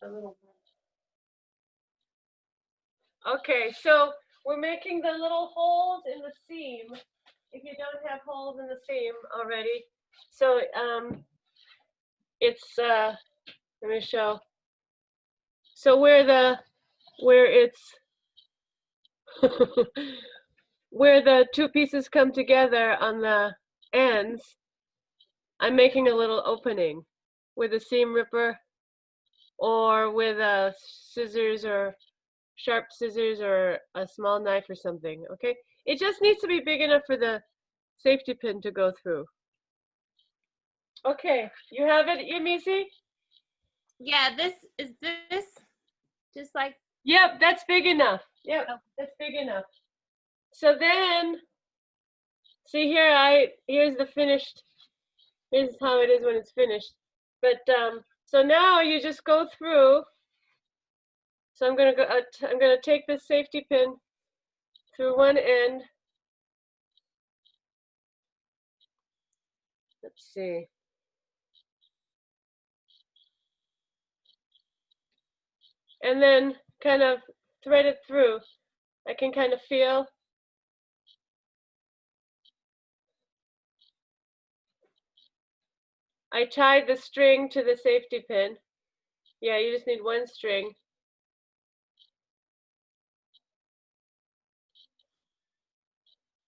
a little. Okay, so we're making the little holes in the seam. If you don't have holes in the seam already, so it's let me show. So where it's where the two pieces come together on the ends, I'm making a little opening with a seam ripper or with a scissors or sharp scissors or a small knife or something, okay? It just needs to be big enough for the safety pin to go through. Okay, you have it, Yamisi? Yeah, this is this just like. Yep, that's big enough. Yep, Oh. that's big enough. So then, see here's the finished, here's how it is when it's finished. But so now you just go through. So I'm gonna take this safety pin through one end. Let's see. And then kind of thread it through. I can kind of feel. I tied the string to the safety pin. Yeah, you just need one string.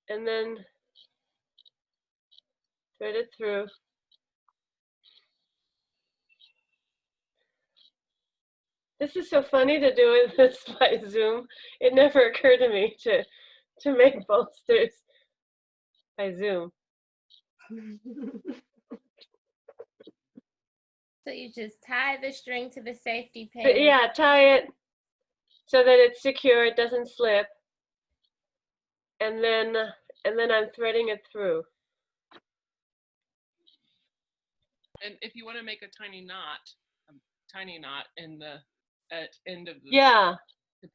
And then thread it through. This is so funny to do this by Zoom. It never occurred to me to make bolsters by Zoom. So you just tie the string to the safety pin. But yeah, tie it so that it's secure, it doesn't slip. And then I'm threading it through. And if you want to make a tiny knot in the end of the. Yeah,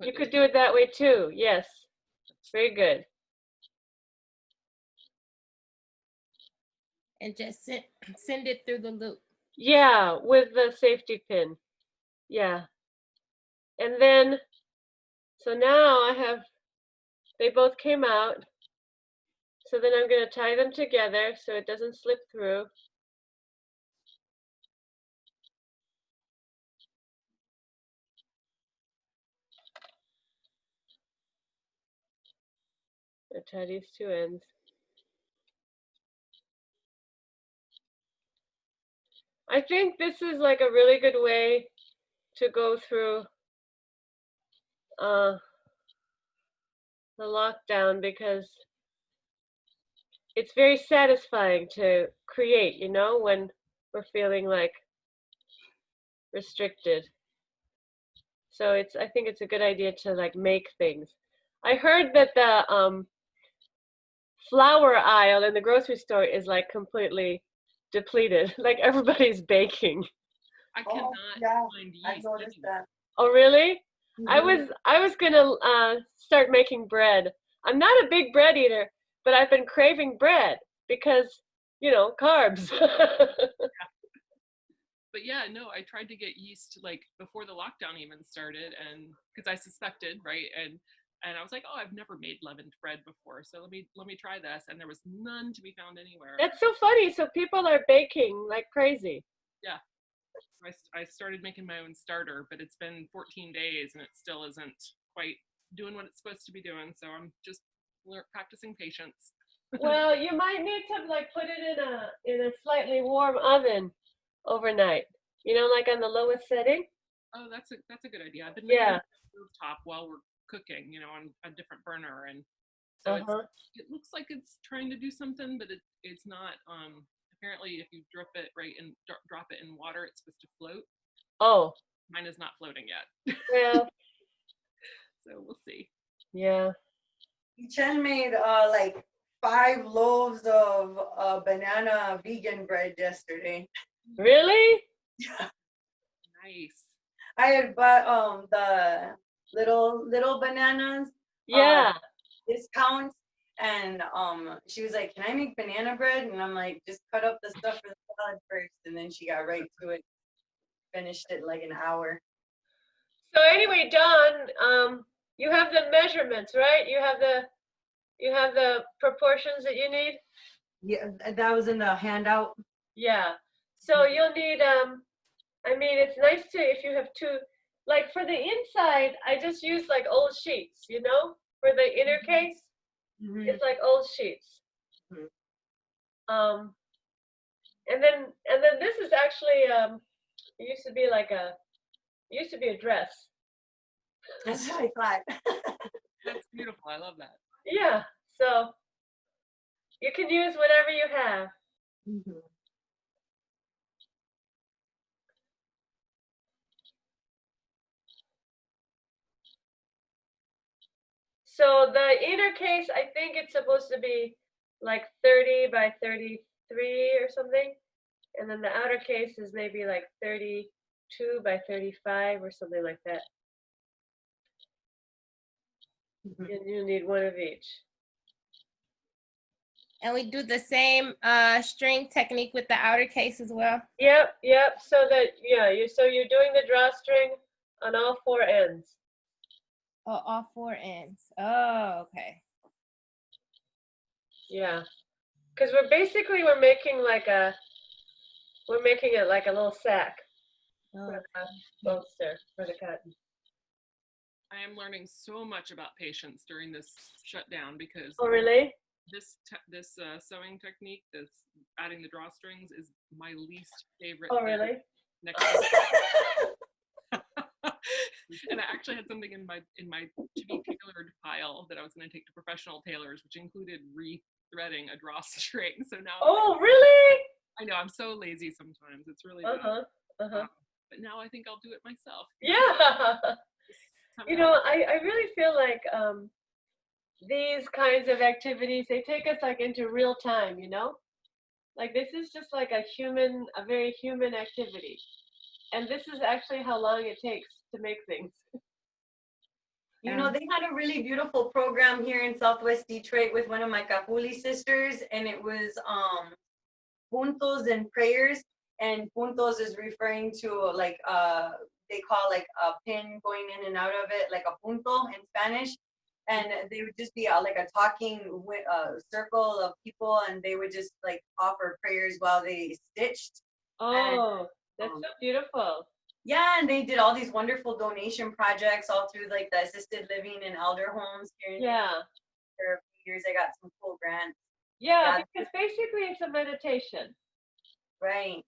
you could do it that way too. Yes, very good. And just send it through the loop. Yeah, with the safety pin. Yeah. And then, so now I have, they both came out. So then I'm going to tie them together so it doesn't slip through. I tie these two ends. I think this is like a really good way to go through the lockdown because it's very satisfying to create, you know, when we're feeling like restricted. So I think it's a good idea to like make things. I heard that the flour aisle in the grocery store is like completely depleted. Like everybody's baking. I cannot find yeast. I noticed that. Oh really? Mm-hmm. I was gonna start making bread. I'm not a big bread eater, but I've been craving bread because, you know, carbs. But yeah, no, I tried to get yeast like before the lockdown even started, and because I suspected, right, and I was like, oh, I've never made leavened bread before, so let me try this, and there was none to be found anywhere. That's so funny. So people are baking like crazy. Yeah, I started making my own starter, but it's been 14 days and it still isn't quite doing what it's supposed to be doing. So I'm just practicing patience. Well, you might need to like put it in a slightly warm oven overnight. You know, like on the lowest setting. Oh, that's a good idea. I've been making Yeah. it on the rooftop while we're cooking, you know, on a different burner, and so it looks like it's trying to do something, but it's not. Apparently, if you drop it in water, it's supposed to float. Oh. Mine is not floating yet. Well. So we'll see. Yeah. Chen made like 5 loaves of banana vegan bread yesterday. Really? Yeah. Nice. I had bought the little bananas. Yeah. Discounts, and she was like, "Can I make banana bread?" And I'm like, "Just cut up the stuff for the salad first." And then she got right to it. Finished it in like an hour. So anyway, Dawn, you have the measurements, right? You have the proportions that you need? Yeah, that was in the handout. Yeah. So you'll need I mean, it's nice to, if you have two, like for the inside, I just use like old sheets, you know? For the inner case, Mhm. it's like old sheets. Mhm. Um, and then this is actually it used to be like a dress. That's what I thought. That's beautiful. I love that. Yeah. So you can use whatever you have. Mhm. So the inner case, I think it's supposed to be like 30 by 33 or something. And then the outer case is maybe like 32 by 35 or something like that. Mhm. You need one of each. And we do the same string technique with the outer case as well. Yep, yep. So that you're doing the drawstring on all four ends. Oh, all four ends. Oh, okay. Yeah. Because we're making it like a little sack Oh. for the bolster for the cotton. I am learning so much about patience during this shutdown because Oh, really? this sewing technique, this adding the drawstrings, is my least favorite Oh, thing. really? Next to and I actually had something in my to be tailored pile that I was going to take to professional tailors, which included re-threading a drawstring. So now Oh, really? I know I'm so lazy sometimes. It's really Uh-huh. bad. Uh-huh. But now I think I'll do it myself. Yeah. You Somehow. know, I really feel like these kinds of activities, they take us like into real time, you know? Like this is just like a very human activity. And this is actually how long it takes to make things. You know, they had a really beautiful program here in Southwest Detroit with one of my Kapuli sisters, and it was puntos and prayers. And puntos is referring to like they call like a pin going in and out of it, like a punto in Spanish. And they would just be like a talking circle of people, and they would just like offer prayers while they stitched. Oh, that's Um, so beautiful. Yeah, and they did all these wonderful donation projects all through like the assisted living and elder homes here in Yeah. for a few years. I got some cool grants. Yeah, Yeah. because basically it's a meditation. Right.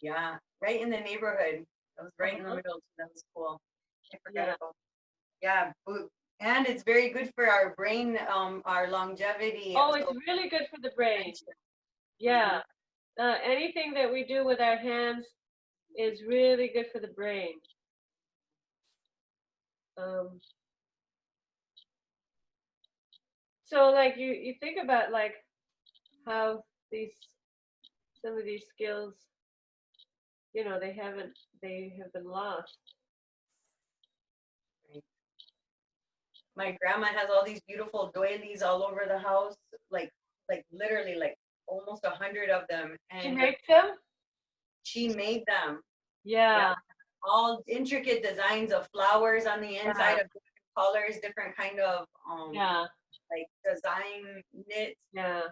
Yeah. Right in the neighborhood. That was right in the Uh-huh. middle. So that was cool. I forgot Yeah. about. Yeah. And it's very good for our brain, our longevity. Oh, So it's really good for the brain. Yeah. Anything that we do with our hands is really good for the brain. So like you think about like how some of these skills, you know, they have been lost. my grandma has all these beautiful doilies all over the house, like literally like almost 100 of them. She And makes them? she made them. Yeah. All intricate designs of flowers on the inside Yeah. of different colors, different kind of Yeah. like design knits. Yeah.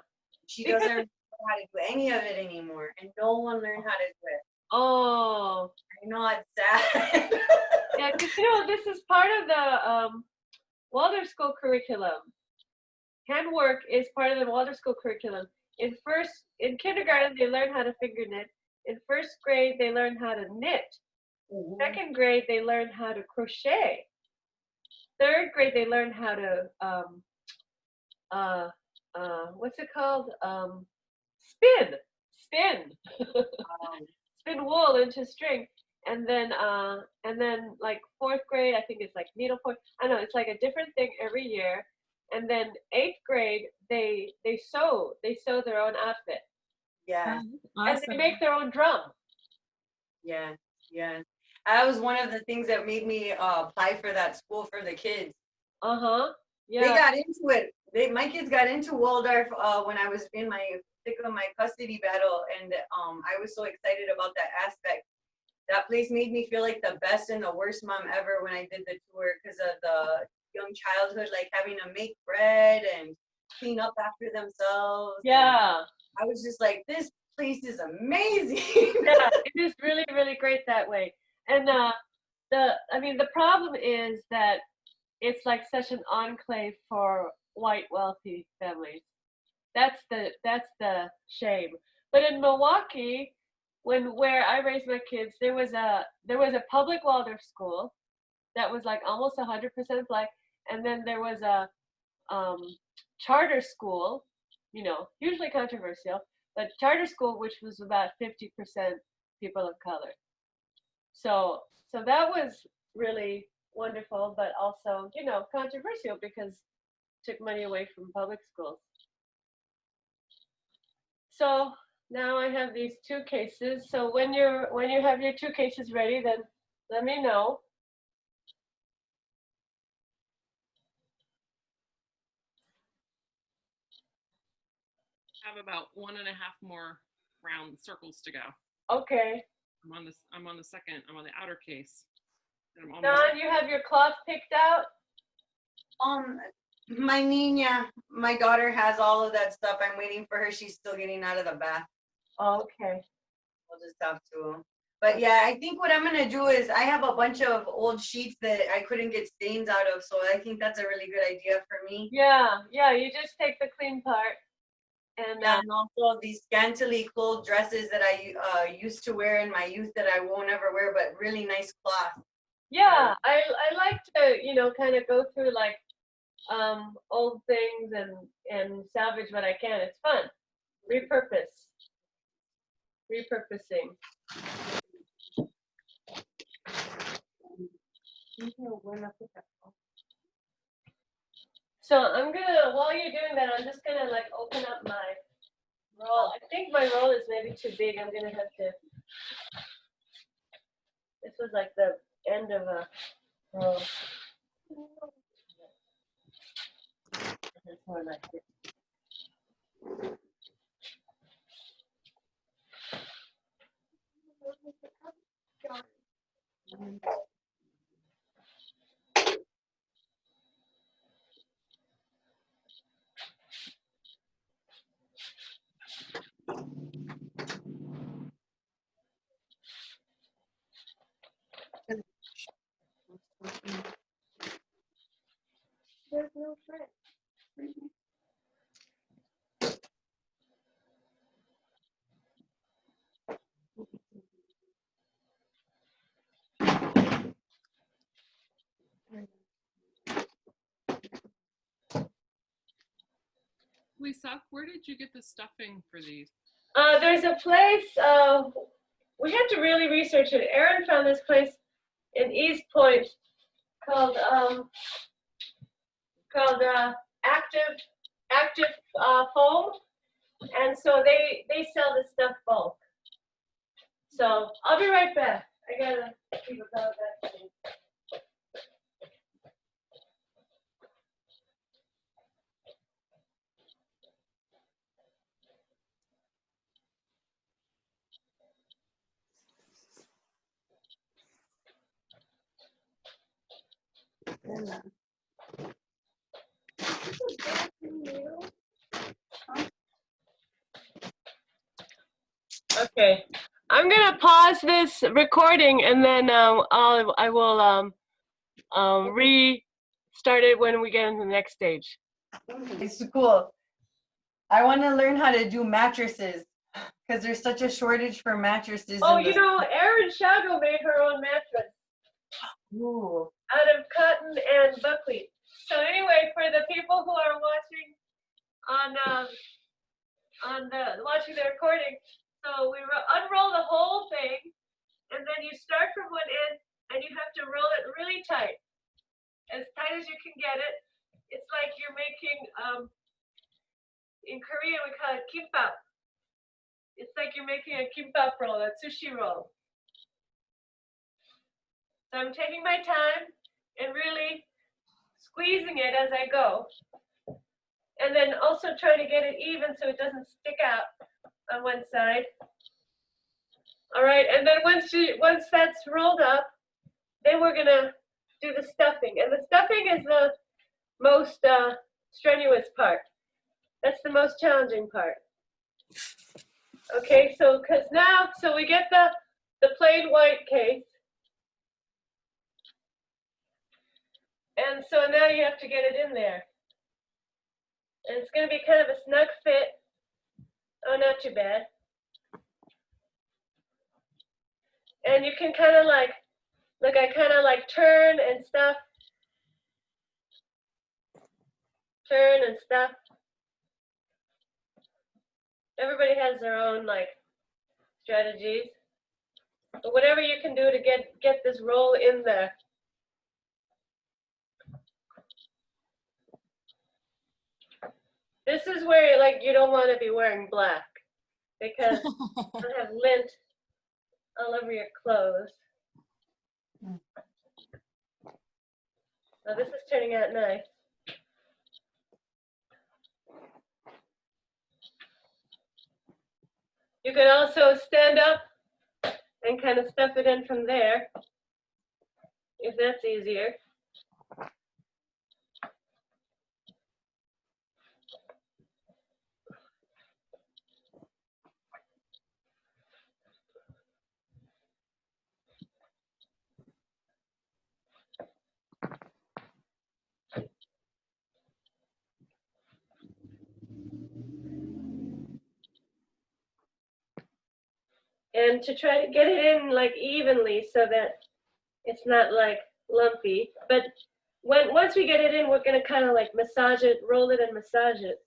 She Because doesn't know how to do any of it anymore, and no one learned how to do it. oh. I know, it's sad. Yeah, because you know, this is part of the Waldorf School curriculum. Handwork is part of the Waldorf School curriculum. In kindergarten, they learn how to finger knit. In first grade, they learn how to knit. Second grade, they learn how to crochet. Third grade, they learn how to what's it called? Spin, spin wool into string. And then like fourth grade, I think it's like needlepoint. I know it's like a different thing every year. And then eighth grade, they sew their own outfit. Yeah. And they make their own drum. Yeah. Yeah. That was one of the things that made me apply for that school for the kids. Uh-huh. They Yeah. got into it. My kids got into Waldorf when I was in my thick of my custody battle, and I was so excited about that aspect. that place made me feel like the best and the worst mom ever when I did the tour because of the young childhood, like having to make bread and clean up after themselves. Yeah. I was just like, this place is amazing. Yeah, it is really, really great that way. And the problem is that it's like such an enclave for white wealthy families. That's the shame. But in Milwaukee, where I raised my kids, there was a public Waldorf school that was like almost 100% black, and then there was a charter school, hugely controversial, but charter school which was about 50% people of color. So that was really wonderful, but also controversial because it took money away from public schools. So now I have these 2 cases. So when you have your 2 cases ready, then let me know. I have about 1.5 more round circles to go. Okay. I'm on the second. I'm on the outer case. And I'm almost. Don, you have your cloth picked out? My niña, my daughter has all of that stuff. I'm waiting for her. She's still getting out of the bath. Okay. We'll just have to. But yeah, I think what I'm gonna do is I have a bunch of old sheets that I couldn't get stains out of, so I think that's a really good idea for me. Yeah, you just take the clean part. And yeah, and also these scantily clothed dresses that I used to wear in my youth that I won't ever wear, but really nice cloth. Yeah, I like to, kind of go through like old things and salvage what I can. It's fun. Repurposing. So I'm gonna, while you're doing that, I'm just gonna like open up my roll. I think my roll is maybe too big. I'm gonna have to. This was like the end of a roll. That's more like it. There's no friend. Lisa, where did you get the stuffing for these? There's a place, we had to really research it. Erin found this place in East Point called Active Foam, and so they sell this stuff bulk. So I'll be right back. I gotta keep about that thing. Okay, I'm gonna pause this recording and then I will restart it when we get into the next stage. It's cool. I want to learn how to do mattresses because there's such a shortage for mattresses. Oh, Erin Shago made her own mattress. Ooh. Out of cotton and buckwheat. So anyway, for the people who are watching watching the recording, so we unroll the whole thing, and then you start from one end, and you have to roll it really tight as you can get it. It's like you're making in Korean we call it kimbap. It's like you're making a kimbap roll, a sushi roll. So I'm taking my time and really squeezing it as I go. And then also trying to get it even so it doesn't stick out on one side. All right, and then once that's rolled up, then we're gonna do the stuffing, and the stuffing is the most strenuous part. That's the most challenging part. Okay, so so we get the plain white case, and so now you have to get it in there, and it's gonna be kind of a snug fit. Oh, not too bad. And you can kind of like, look, I kind of like turn and stuff. Turn and stuff. Everybody has their own like strategies. But whatever you can do to get this roll in there. This is where like you don't want to be wearing black because you'll have lint all over your clothes. Now this is turning out nice. You could also stand up and kind of stuff it in from there, if that's easier. And to try to get it in like evenly so that it's not like lumpy. But once we get it in, we're gonna kind of like massage it, roll it and massage it.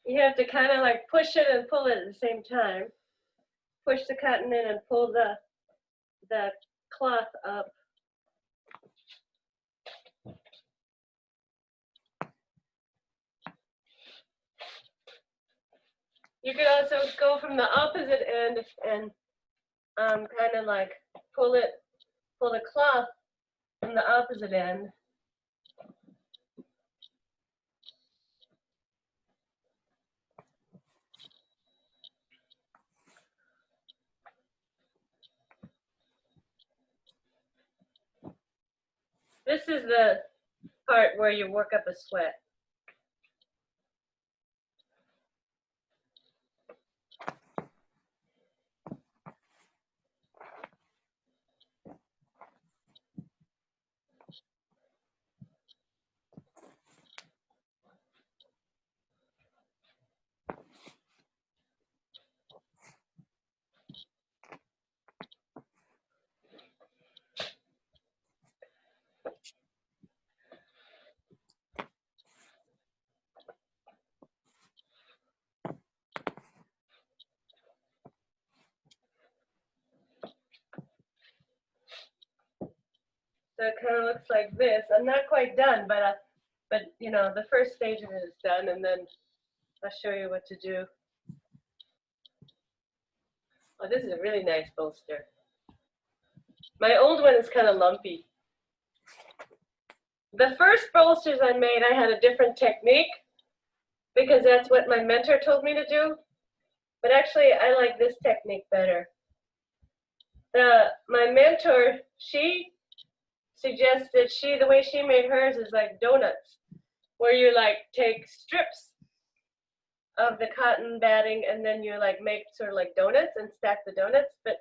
You have to kind of like push it and pull it at the same time. Push the cotton in and pull the cloth up. You could also go from the opposite end and kind of like pull the cloth from the opposite end. This is the part where you work up a sweat. So it kind of looks like this. I'm not quite done, but you know, the first stage of it is done, and then I'll show you what to do. Oh, this is a really nice bolster. My old one is kind of lumpy. The first bolsters I made, I had a different technique because that's what my mentor told me to do. But actually, I like this technique better. My mentor, she suggested the way she made hers is like donuts, where you like take strips of the cotton batting and then you like make sort of like donuts and stack the donuts. But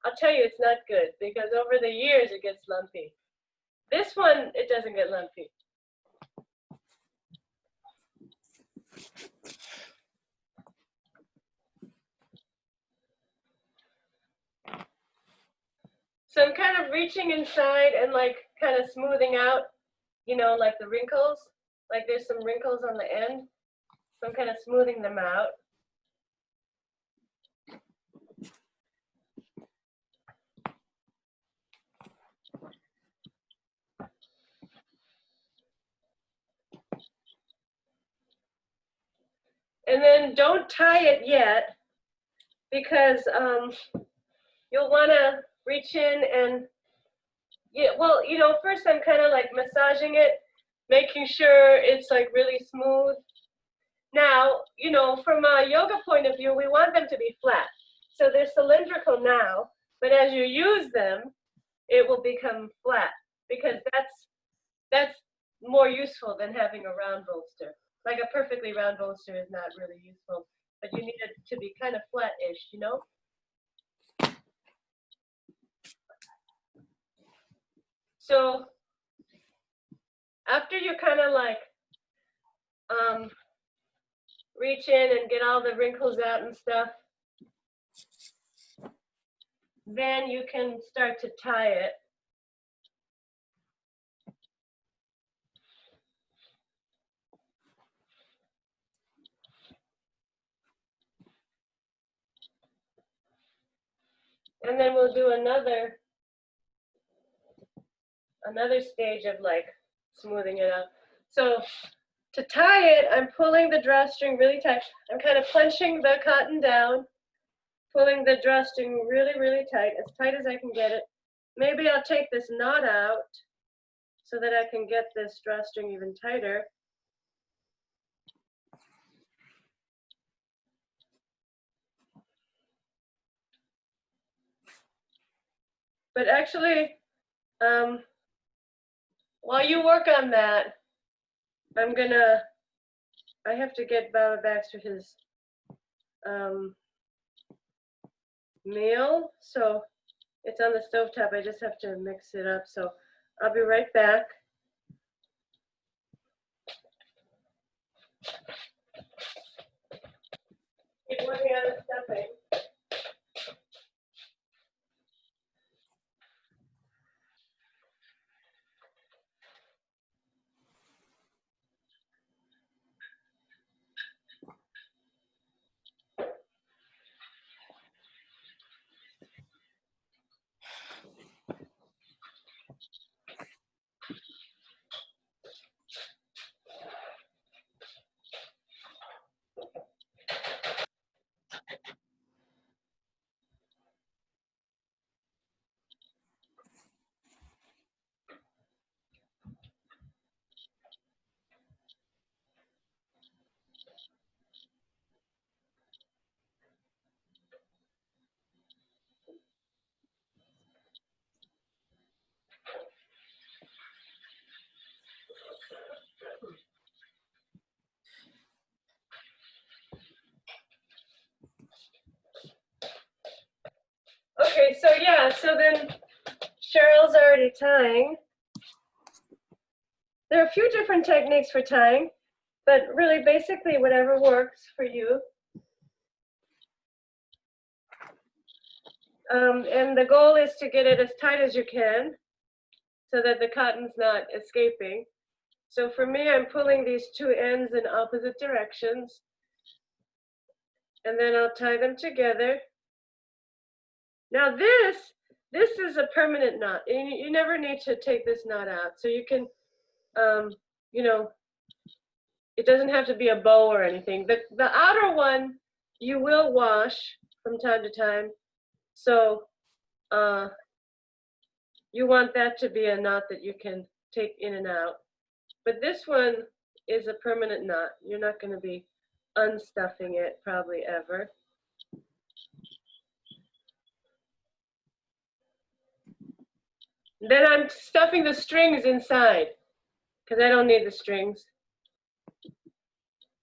I'll tell you, it's not good because over the years it gets lumpy. This one, it doesn't get lumpy. So I'm kind of reaching inside and like kind of smoothing out, you know, like the wrinkles, like there's some wrinkles on the end. So I'm kind of smoothing them out. And then don't tie it yet, because you'll want to reach in and, yeah, well, you know, first I'm kind of like massaging it, making sure it's like really smooth. Now, you know, from a yoga point of view, we want them to be flat. So they're cylindrical now, but as you use them, it will become flat, because that's more useful than having a round bolster. Like a perfectly round bolster is not really useful, but you need it to be kind of flat-ish, you know? So after you kind of like reach in and get all the wrinkles out and stuff, then you can start to tie it. And then we'll do another stage of like smoothing it out. So to tie it, I'm pulling the drawstring really tight. I'm kind of punching the cotton down, pulling the drawstring really, really tight as I can get it. Maybe I'll take this knot out so that I can get this drawstring even tighter. But actually, while you work on that, I have to get Baba Baxter his meal. So it's on the stovetop. I just have to mix it up. So I'll be right back. Keep working on the stuffing. Okay, so yeah, so then Cheryl's already tying. There are a few different techniques for tying, but really basically whatever works for you. And the goal is to get it as tight as you can so that the cotton's not escaping. So for me, I'm pulling these two ends in opposite directions, and then I'll tie them together. Now this is a permanent knot. You never need to take this knot out. So you can, you know, it doesn't have to be a bow or anything. The outer one you will wash from time to time. So you want that to be a knot that you can take in and out. But this one is a permanent knot. You're not going to be unstuffing it probably ever. Then I'm stuffing the strings inside because I don't need the strings.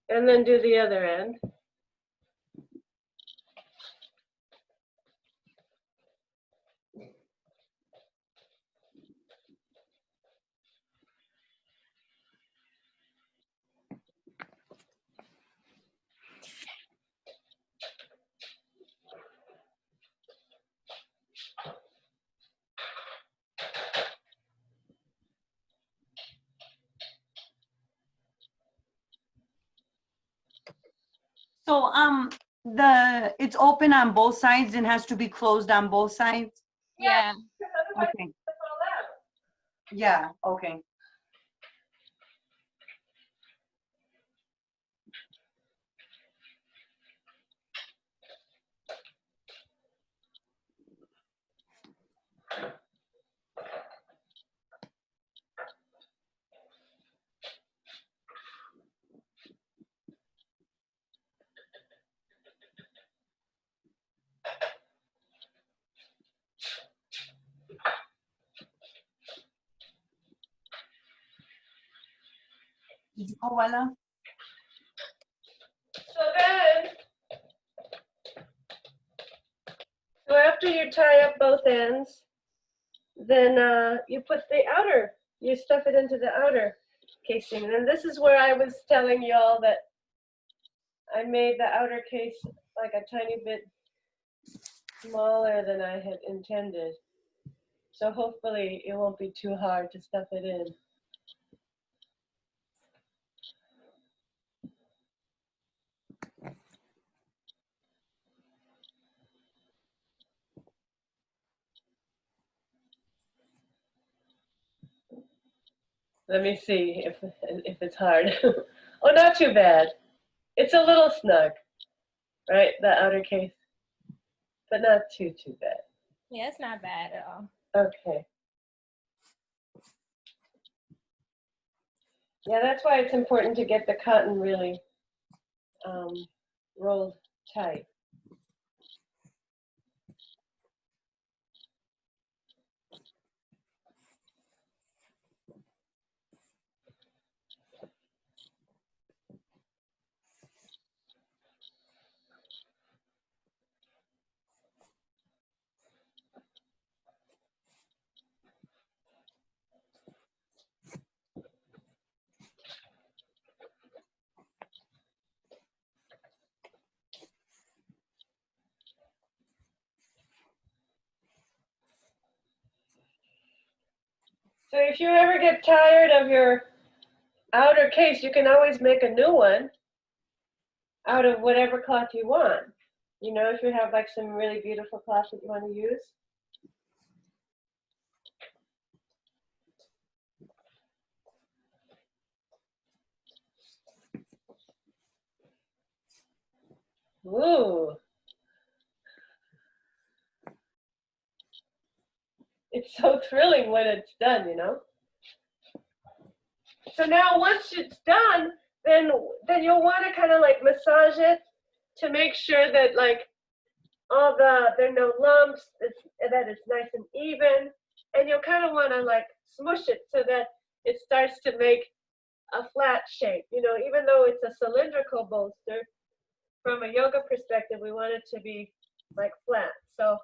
And then do the other end. So it's open on both sides and has to be closed on both sides? Yeah. Okay. Yeah, okay. Did you go, Wella? So after you tie up both ends, then you put you stuff it into the outer casing. And this is where I was telling y'all that I made the outer case like a tiny bit smaller than I had intended. So hopefully it won't be too hard to stuff it in. Let me see if it's hard. Oh, not too bad. It's a little snug, right? The outer case, but not too bad. Yeah, it's not bad at all. Okay. Yeah, that's why it's important to get the cotton really rolled tight. So if you ever get tired of your outer case, you can always make a new one out of whatever cloth you want. You know, if you have like some really beautiful cloth that you want to use. Ooh. It's so thrilling when it's done, you know? So now once it's done, then you'll want to kind of like massage it to make sure that like there are no lumps, that it's nice and even. And you'll kind of want to like smush it so that it starts to make a flat shape. You know, even though it's a cylindrical bolster, from a yoga perspective, we want it to be like flat. So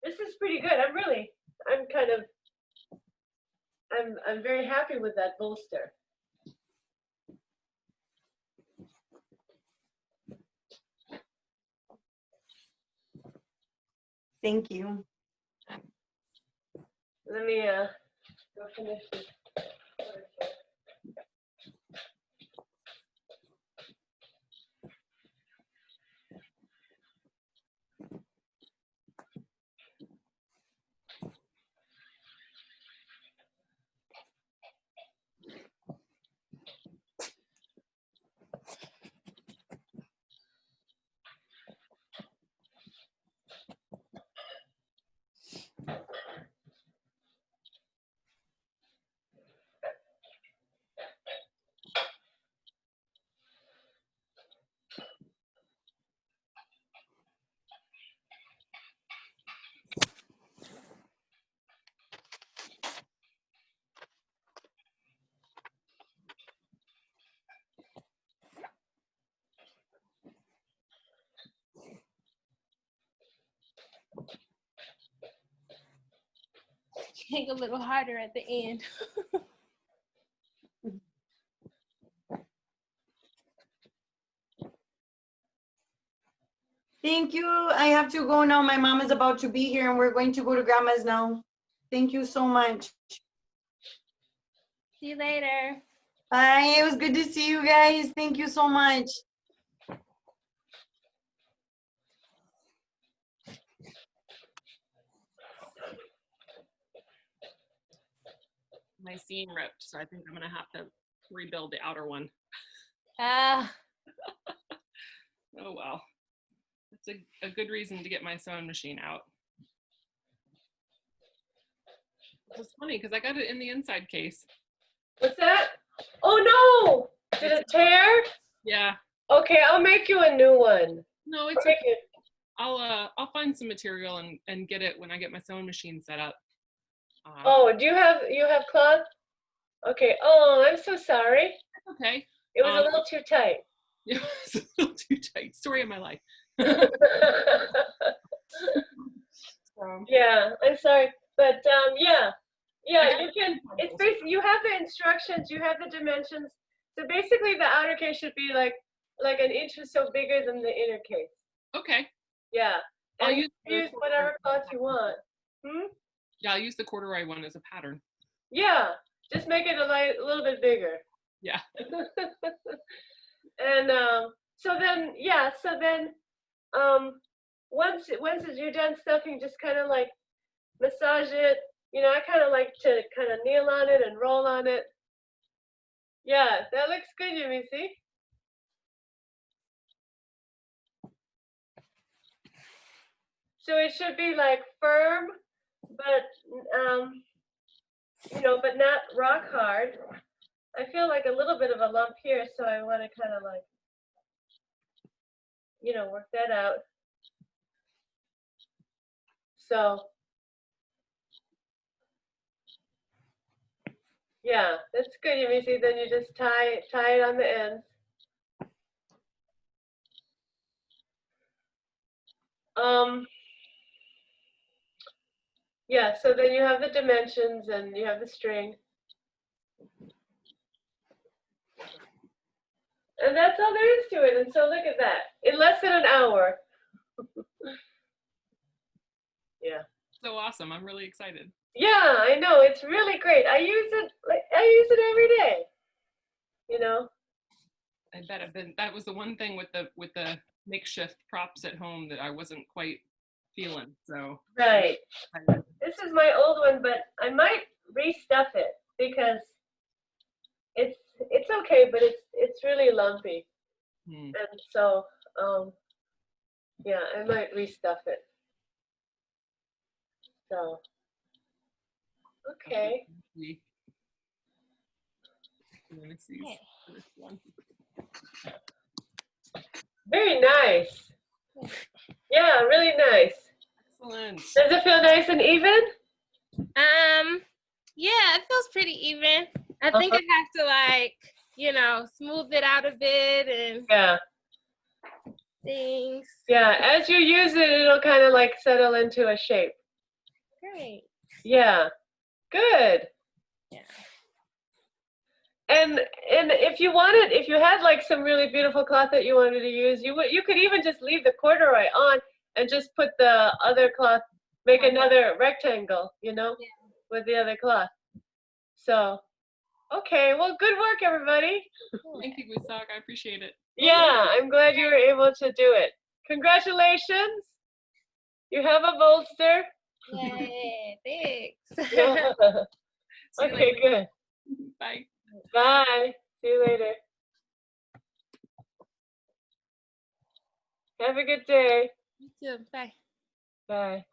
this is pretty good. I'm very happy with that bolster. Thank you. Let me go finish this. Make a little harder at the end. Thank you. I have to go now. My mom is about to be here and we're going to go to grandma's now. Thank you so much. See you later. Bye. It was good to see you guys. Thank you so much. my seam ripped, so I think I'm gonna have to rebuild the outer one. Ah, Oh well, that's a good reason to get my sewing machine out. It's funny because I got it in the inside case. What's that? Oh no! Did it tear? Yeah. Okay, I'll make you a new one. No, it's okay. I'll find some material and get it when I get my sewing machine set up. Oh, do you have cloth? Okay. Oh, I'm so sorry. Okay. It was a little too tight. It was a little too tight. Story of my life. Yeah, I'm sorry, but yeah, you can. It's basically you have the instructions, you have the dimensions. So basically, the outer case should be like an inch or so bigger than the inner case. Okay. Yeah, I'll and use use whatever cloth you want. Yeah, I'll use the corduroy one as a pattern. Yeah, just make it a little bit bigger. Yeah. And so then once you're done stuffing, just kind of like massage it. You know, I kind of like to kind of kneel on it and roll on it. Yeah, that looks good, Jimmy. See? So it should be like firm, but you know, but not rock hard. I feel like a little bit of a lump here, so I want to kind of like, you know, work that out. So yeah, that's good, Jimmy. See, then you just tie it on the ends. Yeah, so then you have the dimensions and you have the string. And that's all there is to it. And so look at that. In less than an hour. Yeah. So awesome. I'm really excited. Yeah, I know. It's really great. I use it every day. You know? I bet that was the one thing with the makeshift props at home that I wasn't quite feeling. So Right. This is my old one, but I might restuff it because it's okay, but it's really lumpy. And so yeah, I might restuff it. So okay. Let me see this one. Very nice. Yeah, really nice. Excellent. Does it feel nice and even? yeah, it feels pretty even. I think I have to like, you know, smooth it out a bit and Yeah. things. Yeah, as you use it, it'll kind of like settle into a shape. Great. Yeah. Good. Yeah. And if you wanted, if you had like some really beautiful cloth that you wanted to use, you could even just leave the corduroy on and just put the other cloth, make another rectangle, you know, with the other cloth. So, okay, well, good work, everybody. Thank you, Wisak. I appreciate it. Yeah, I'm glad you were able to do it. Congratulations. You have a bolster. Yay, thanks. Yeah. Okay, good. Bye. Bye. See you later. Have a good day. You too. Bye. Bye.